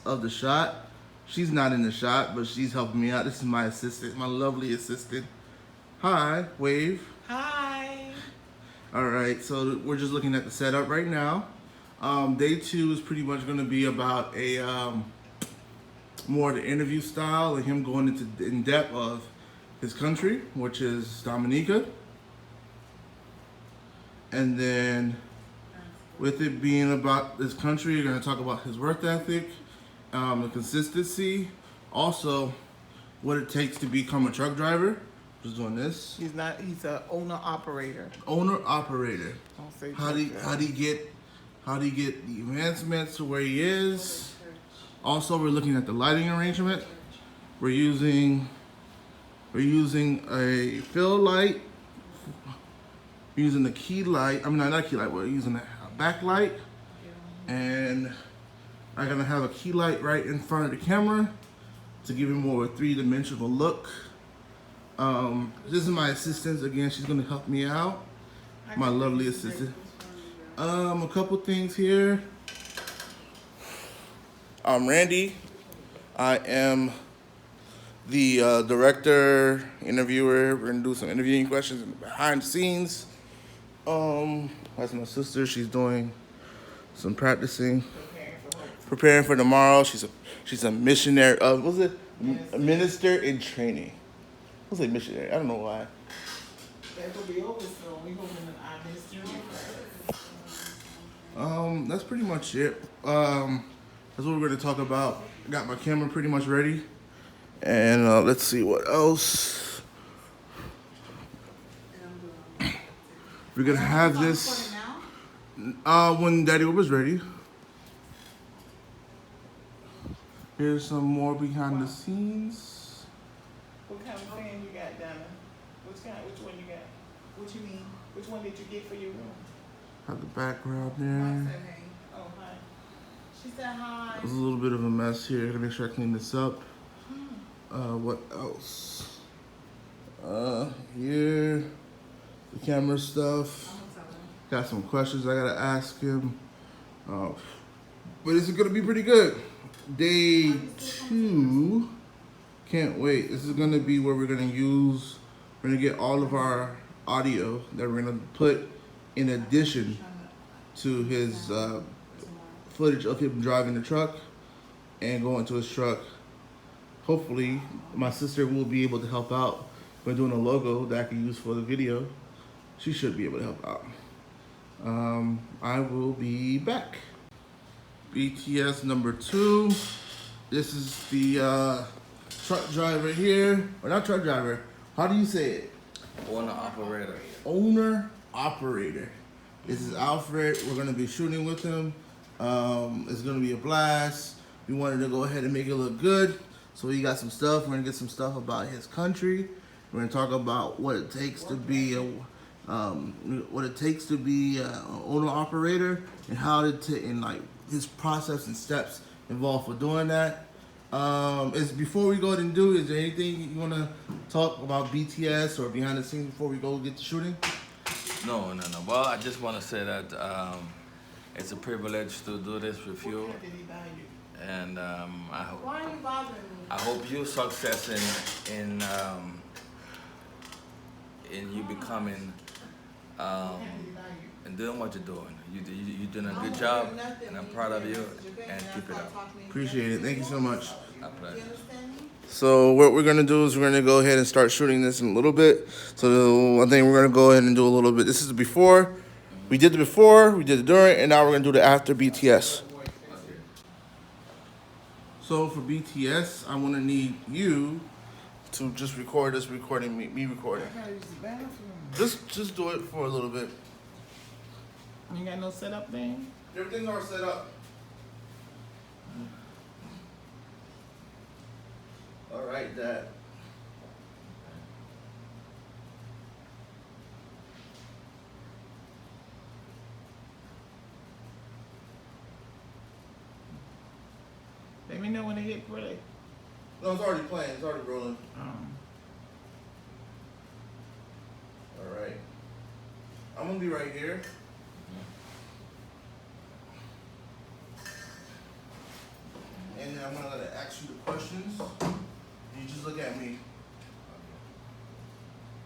of the shot. She's not in the shot, but she's helping me out. This is my assistant, my lovely assistant. Hi, wave. Hi. All right, so we're just looking at the setup right now. Day 2 is pretty much going to be about a more the interview style and him going into in depth of his country, which is Dominica. And then with it being about this country, you're going to talk about his work ethic, the consistency, also what it takes to become a truck driver. Just doing this. He's not. He's a owner operator. Owner operator. Don't say How do you get the advancements to where he is? Also, we're looking at the lighting arrangement. We're using a fill light. We're using the key light. I mean, not key light. We're using a backlight, and I'm gonna have a key light right in front of the camera to give him more of a three-dimensional look. This is my assistant again. She's gonna help me out. My lovely assistant. A couple things here. I'm Randy. I am the director, interviewer. We're gonna do some interviewing questions behind the scenes. That's my sister. She's doing some practicing, preparing for tomorrow. She's a missionary. What's it? A minister in training. I was like missionary. I don't know why. That will be over soon. We hoping that our ministry. That's pretty much it. That's what we're going to talk about. Got my camera pretty much ready. And let's see what else. We're going to have this when Daddy was ready. Here's some more behind the scenes. What kind of fan you got, Donna? Which one you got? What you mean? Which one did you get for your room? Have the background there. Oh, hi. She said hi. There's a little bit of a mess here. Gotta make sure I clean this up. What else? Here, the camera stuff. Got some questions I gotta ask him. But this is gonna be pretty good. Day 2. Can't wait. This is gonna be where we're gonna get all of our audio that we're gonna put in addition to his footage of him driving the truck and going to his truck. Hopefully, my sister will be able to help out by doing a logo that I can use for the video. She should be able to help out. I will be back. BTS number 2. This is the truck driver here, or not truck driver. How do you say it? Owner operator. Owner operator. This is Alfred. We're gonna be shooting with him. It's gonna be a blast. We wanted to go ahead and make it look good, so we got some stuff. We're gonna get some stuff about his country. We're gonna talk about what it takes to be an owner operator and how and like his process and steps involved for doing that. Before we go ahead and do, is there anything you want to talk about BTS or behind the scenes before we go get to shooting? No. Well, I just want to say that it's a privilege to do this with you, and I hope you success in you becoming and doing what you're doing. You're doing a good job, and I'm proud of you. And keep it up. Appreciate it. Thank you so much. My pleasure. So what we're gonna do is we're gonna go ahead and start shooting this in a little bit. So I think we're gonna go ahead and do a little bit. This is the before. We did the before, we did the during, and now we're gonna do the after BTS. So for BTS, I wanna need you to just record this recording, me recording. Just do it for a little bit. You ain't got no setup thing? Everything's already set up. All right, Dad. Let me know when they hit play. No, it's already playing. It's already rolling. All right. I'm gonna be right here. And then I'm gonna ask you the questions. You just look at me.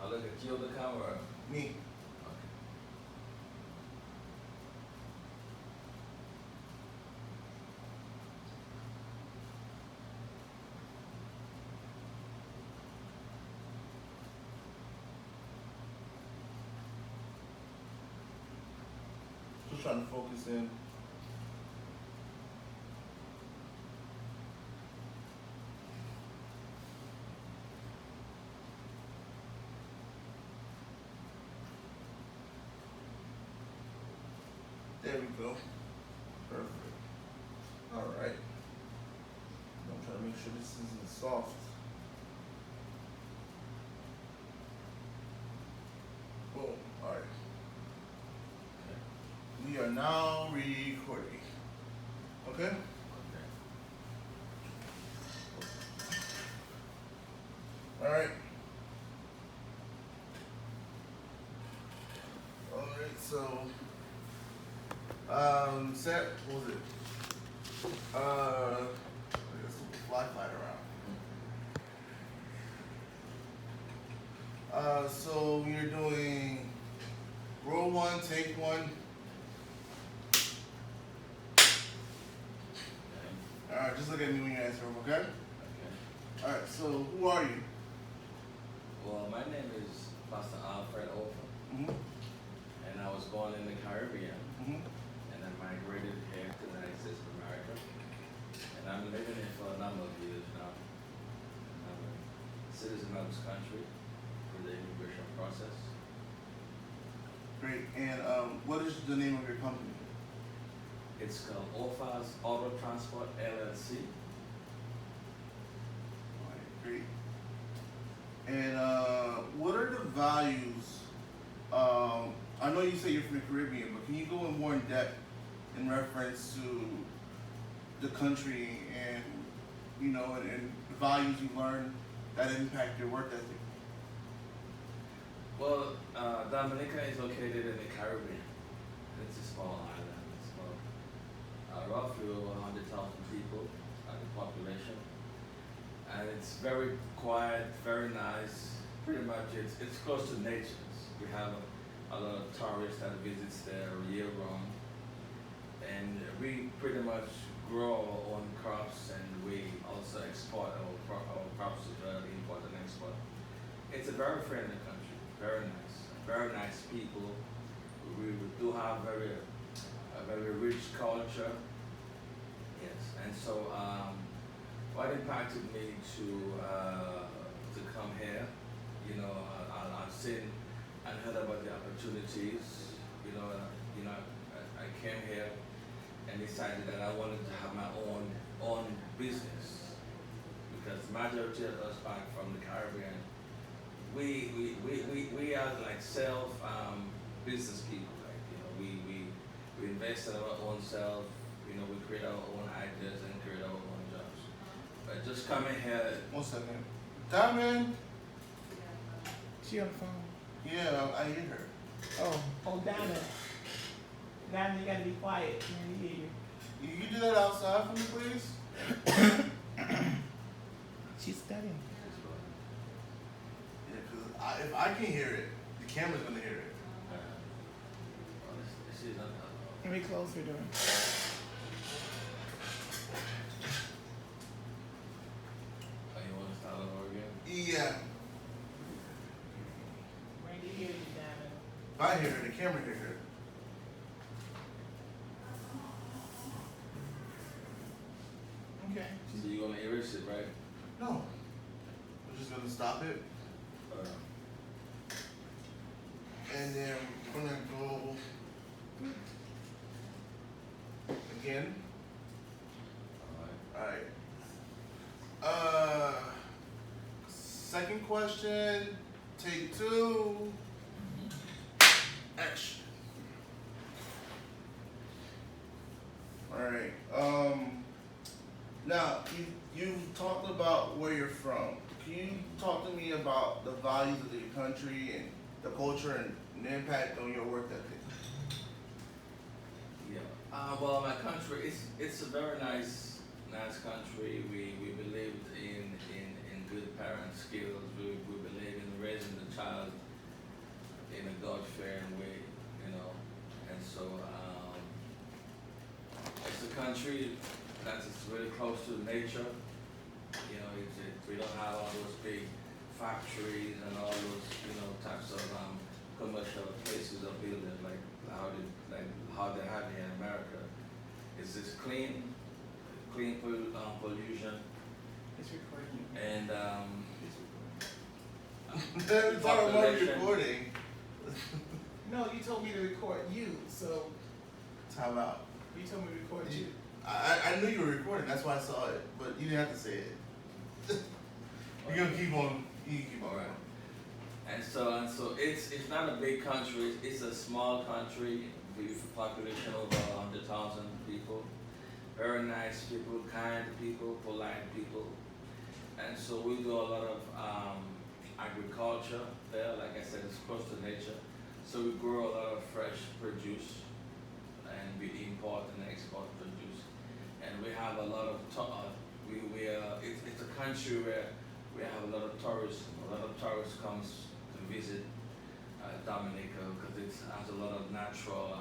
I'll look at you on the camera. Me. Just trying to focus in. There we go. Perfect. All right. I'm trying to make sure this isn't soft. Boom. All right. We are now recording. Okay? Okay. All right. All right. So, set. What was it? I guess we'll fly around. So you're doing roll one, take one. All right, just look at me when you answer them, okay? Okay. All right, so who are you? Well, my name is Pastor Alfred Ofer, Mm-hmm. and I was born in the Caribbean, Mm-hmm. and I migrated here to the United States of America, and I'm living here for a number of years now. I'm a citizen of this country through the immigration process. Great. And what is the name of your company? It's called Ofer's Auto Transport LLC. All right, great. And what are the values? I know you say you're from the Caribbean, but can you go in more in depth in reference to the country and and the values you learned that impact your work ethic? Well, Dominica is located in the Caribbean. It's a small island. It's about roughly over 100,000 people, the population. And it's very quiet, very nice. Pretty much it's close to nature. We have a lot of tourists that visits there year round. And we pretty much grow our own crops, and we also export our crops as well, import and export. It's a very friendly country, very nice people. We do have a very rich culture. Yes, and so what impacted me to come here, I've seen and heard about the opportunities. I came here and decided that I wanted to have my own business, because the majority of us back from the Caribbean, we are like self business people. We invest in our own self. We create our own ideas and create our own jobs. But just coming here. 1 second. Diamond. She on the phone. Yeah, I hear her. Oh, Diamond. Diamond, you gotta be quiet. Let me hear you. You can do that outside for me, please? She's studying. Yeah, because if I can hear it, the camera's gonna hear it. Let me close her door. Oh, you want to start over again? Yeah. Randy, hear you, Diamond. If I hear her, the camera can hear it. Okay. So you're gonna erase it, right? No. We're just gonna stop it. And then we're gonna go again. All right. Alright. Second question, take two. Action. Alright. Now you've talked about where you're from. Can you talk to me about the values of your country and the culture and the impact on your work ethic? Yeah. Well, my country it's a very nice nice country. We believed in good parent skills. We believe in raising the child in a God-fearing way, you know. And so it's a country that is very close to nature. You know, we don't have all those big factories and all those, you know, types of commercial places or buildings like how they have here in America. It's just clean pollution, It's recording. and It's Every time I'm population. recording, No, you told me to record you, so time out. you told me to record you. I knew you were recording, that's why I saw it, but you didn't have to say it. You're gonna keep on. You can keep on. All right. And so it's not a big country. It's a small country with a population over 100,000 people. Very nice people, kind people, polite people. And so we do a lot of agriculture there. Like I said, it's close to nature. So we grow a lot of fresh produce, and we import and export produce. And we have a lot of it's a country where we have a lot of tourists. A lot of tourists comes to visit Dominica because it has a lot of natural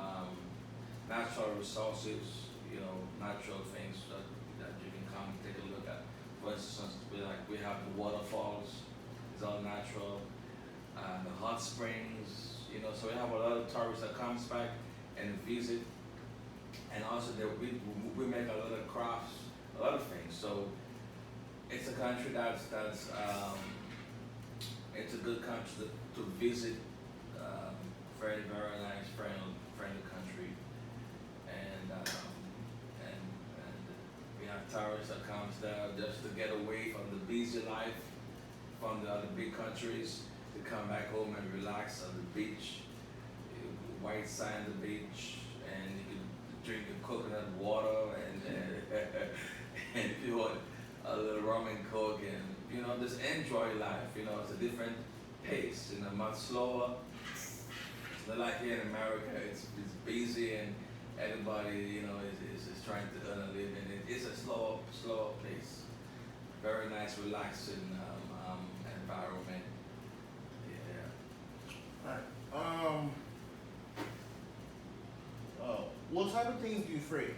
resources, you know, natural things that you can come and take a look at. For instance, we have the waterfalls, it's all natural, the hot springs, you know. So we have a lot of tourists that comes back and visit, and also we make a lot of crafts, a lot of things. So it's a country that's it's a good country to visit. Very nice, friendly country, and we have tourists that comes there just to get away from the busy life from the other big countries, to come back home and relax on the beach, white sand the beach, and you can drink the coconut water and and if you want a little rum and coke, and you know, just enjoy life. You know, it's a different pace, you know, much slower. It's not like here in America. It's busy and everybody, you know, is trying to earn a living. It's a slower pace. Very nice, relaxing environment. Yeah. Alright. What type of things do you freight?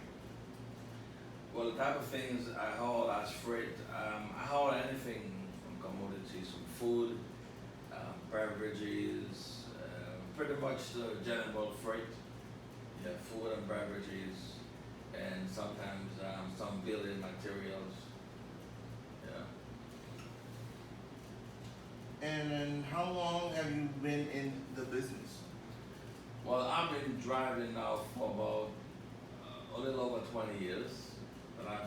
Well, the type of things I haul as freight, I haul anything from commodities, from food, beverages, pretty much the general freight. Yeah, food and beverages, and sometimes some building materials. Yeah. And how long have you been in the business? Well, I've been driving now for about a little over 20 years. But I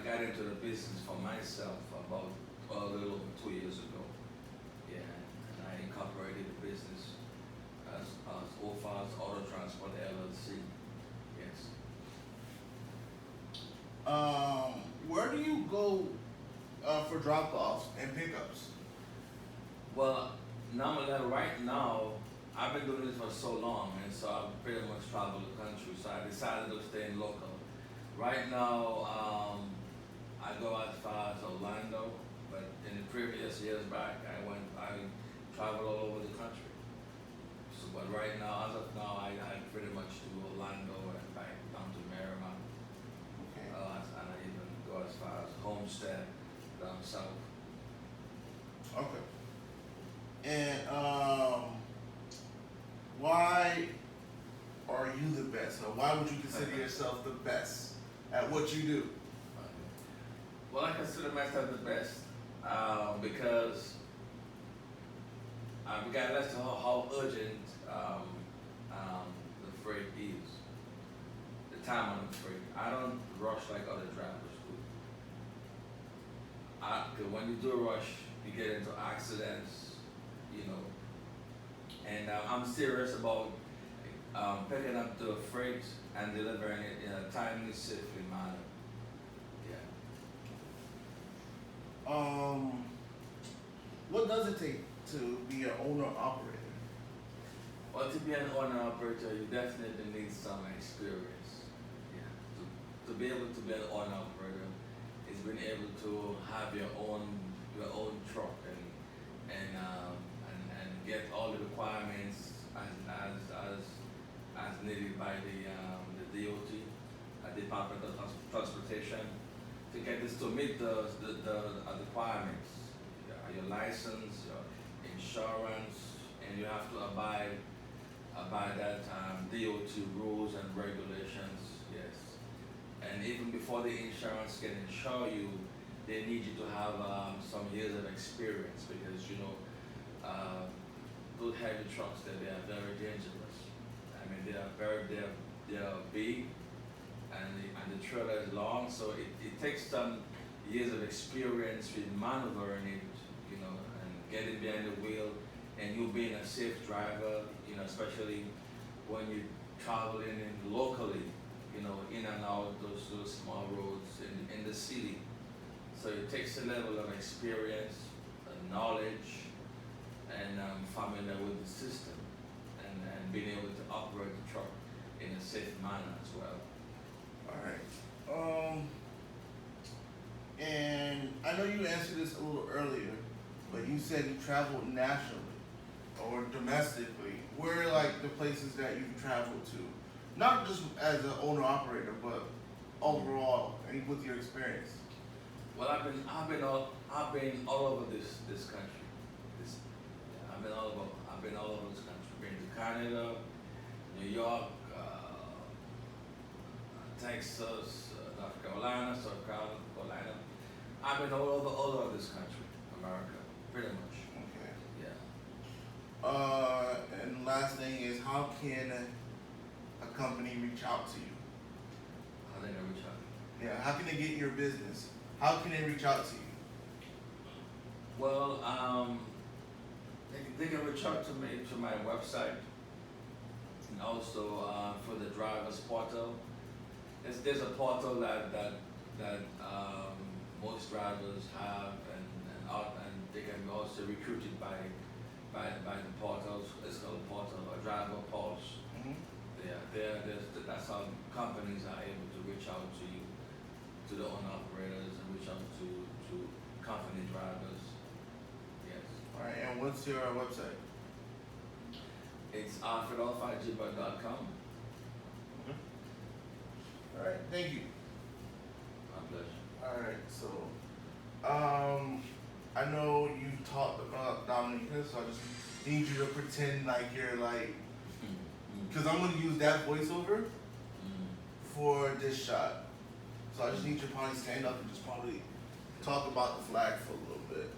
got into the business for myself about a little over 2 years ago. Yeah, and I incorporated the business as OFA's Auto Transport LLC. Yes. Where do you go for drop-offs and pickups? Well, right now, I've been doing this for so long, and so I've pretty much traveled the country. So I decided to stay in local. Right now, I go as far as Orlando, but in the previous years back, I travel all over the country. So, but right now, as of now, I pretty much do Orlando and back down to Miramar. Okay. And I even go as far as Homestead down south. Okay. And why are you the best? Or why would you consider yourself the best at what you do? Well, I consider myself the best because regardless of how urgent the freight is, the time on the freight, I don't rush like other drivers do. 'Cause when you do rush, you get into accidents, you know. And I'm serious about picking up the freight and delivering it in a timely, safely manner. Yeah. What does it take to be an owner-operator? Well, to be an owner operator, you definitely need some experience. Yeah. to be able to be an owner operator is being able to have your own truck and get all the requirements as needed by the DOT, Department of Transportation, to get this to meet the requirements, your license, your insurance, and you have to abide by that DOT rules and regulations. Yes, and even before the insurance can insure you, they need you to have some years of experience, because those heavy trucks they are very dangerous. I mean, they are big, and the trailer is long, so it takes some years of experience with maneuvering it, and getting behind the wheel, and you being a safe driver, especially when you're traveling locally, in and out those small roads in the city. So it takes a level of experience, knowledge, and familiar with the system, and being able to operate the truck in a safe manner as well. All right. And I know you answered this a little earlier, but you said you traveled nationally or domestically. Where are like the places that you've traveled to? Not just as an owner operator, but overall, and with your experience. Well, I've been all over this country. I've been all over this country. Been to Canada, New York, Texas, North Carolina, South Carolina. I've been all over this country, America, pretty much. Okay. Yeah. And last thing is, how can a company reach out to you? How they gonna reach out? Yeah, how can they get your business? How can they reach out to you? Well, they can reach out to me to my website, and also for the drivers portal. There's a portal that most drivers have, and they can be also recruited by the portals. It's called a portal, a driver pulse. Mm-hmm. That's how companies are able to reach out to you, to the owner operators, and reach out to company drivers. Yes. All right, and what's your website? It's alfredalfagibber.com. All right, thank you. My pleasure. All right, so I know you've talked about Dominica, so I just need you to pretend like you're like, because I'm gonna use that voiceover for this shot. So I just need you to probably stand up and just probably talk about the flag for a little bit,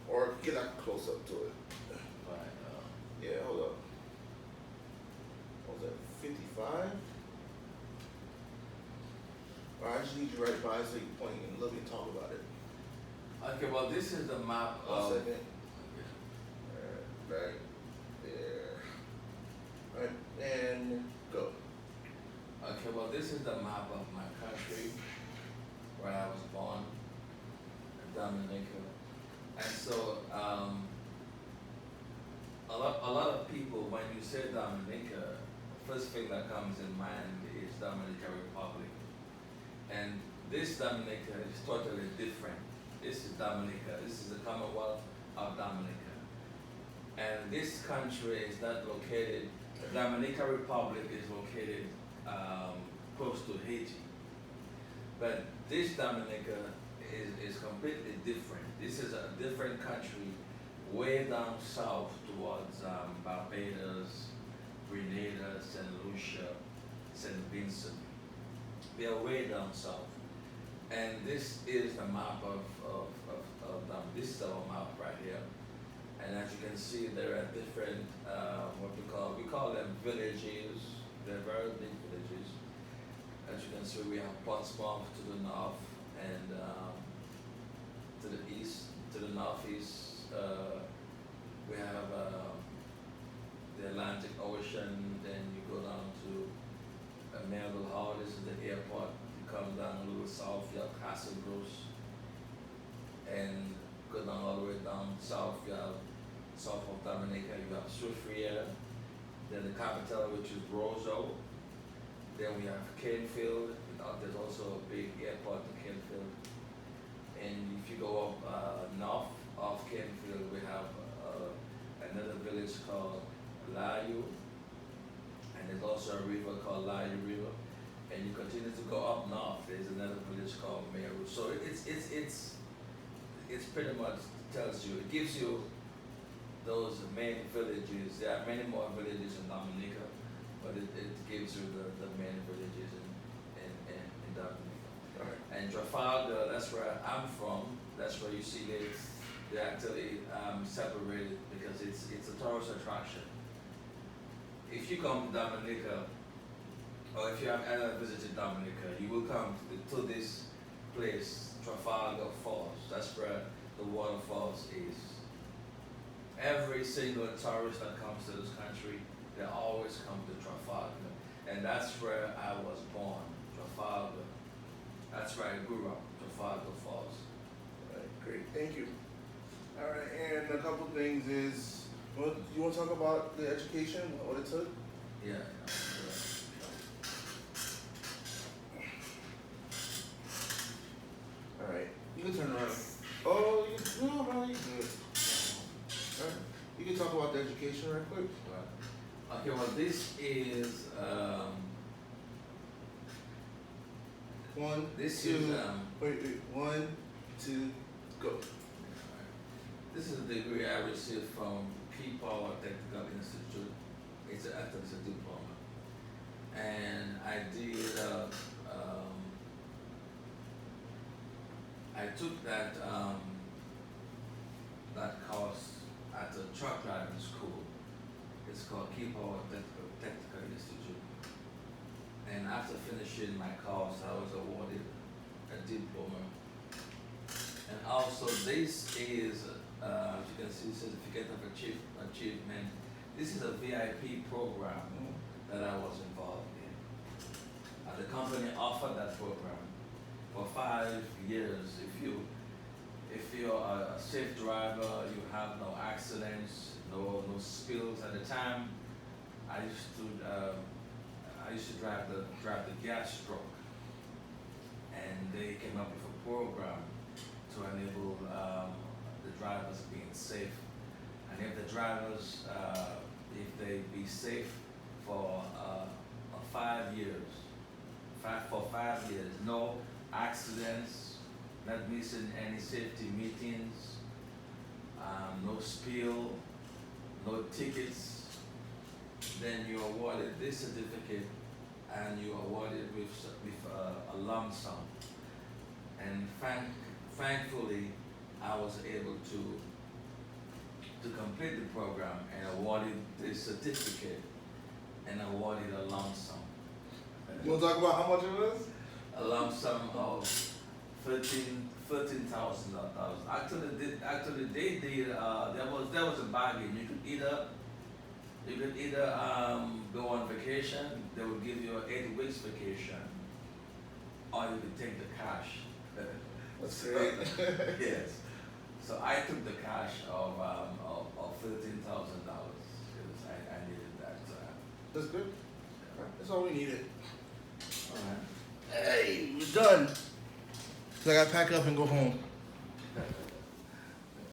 or get like close up to it. Yeah, hold up. What was that? 55. I just need you right by so you can point and look and talk about it. Okay, well, this is the map One of. second. Right there. Right, and go. Okay, well, this is the map of my country where I was born, Dominica. And so, a lot of people, when you say Dominica, first thing that comes in mind is Dominica Republic. And this Dominica is totally different. This is Dominica. This is the Commonwealth of Dominica. And this country is not located, the Dominica Republic is located close to Haiti. But this Dominica is completely different. This is a different country way down south towards Barbados, Grenada, St. Lucia, St. Vincent. They are way down south. And this is the map of them. This is our map right here. And as you can see, there are different, we call them villages. They're very big villages. As you can see, we have Portsmouth to the north, and to the east, to the northeast, we have the Atlantic Ocean. Then you go down to Melville Hall. This is the airport. You come down a little south, you have Castle Gross, and go down all the way down south. You have south of Dominica. You have Soufriere. Then the capital, which is Roseau. Then we have Canfield. There's also a big airport in Canfield. And if you go up north of Canfield, we have another village called Layu, and there's also a river called Layu River. And you continue to go up north, there's another village called Meru. So it's pretty much tells you, it gives you those main villages. There are many more villages in Dominica, but it gives you the main villages in Dominica. Alright. And Trafalgar, that's where I'm from. That's where you see they're actually separated because it's a tourist attraction. If you come to Dominica, or if you have ever visited Dominica, you will come to this place, Trafalgar Falls. That's where the waterfalls is. Every single tourist that comes to this country, they always come to Trafalgar. And that's where I was born, Trafalgar. That's where I grew up, Trafalgar Falls. Alright, great, thank you. Alright, and a couple things is, you want to talk about the education, what it took? Yeah. Alright, you can turn around. Oh, no, you good. Alright, you can talk about the education right quick. Right. Okay, well, this is One, this two, is wait, 1, 2, go. this is a degree I received from Power Technical Institute. It's a diploma, and I did. I took that that course at a truck driving school. It's called Power Technical Institute. And after finishing my course, I was awarded a diploma. And also, this is, as you can see, certificate of achievement. This is a VIP program that I was involved in. The company offered that program for 5 years. If you're a safe driver, you have no accidents, no spills. At the time, I used to drive the gas truck, and they came up with a program to enable the drivers being safe. And if the drivers, if they be safe for 5 years, for 5 years, no accidents, not missing any safety meetings, no spill, no tickets, then you're awarded this certificate, and you're awarded with a lump sum. And thankfully, I was able to complete the program and awarded this certificate and awarded a lump sum. You want to talk about how much it was? A lump sum of $13,000. Actually, they did. There was a bargain. You could either go on vacation. They would give you an 8 weeks vacation, or you could take the cash. That's great. Yes. So I took the cash of $13,000 because I needed that. That's good. That's all we needed. All right. Hey, we're done. So I gotta pack up and go home.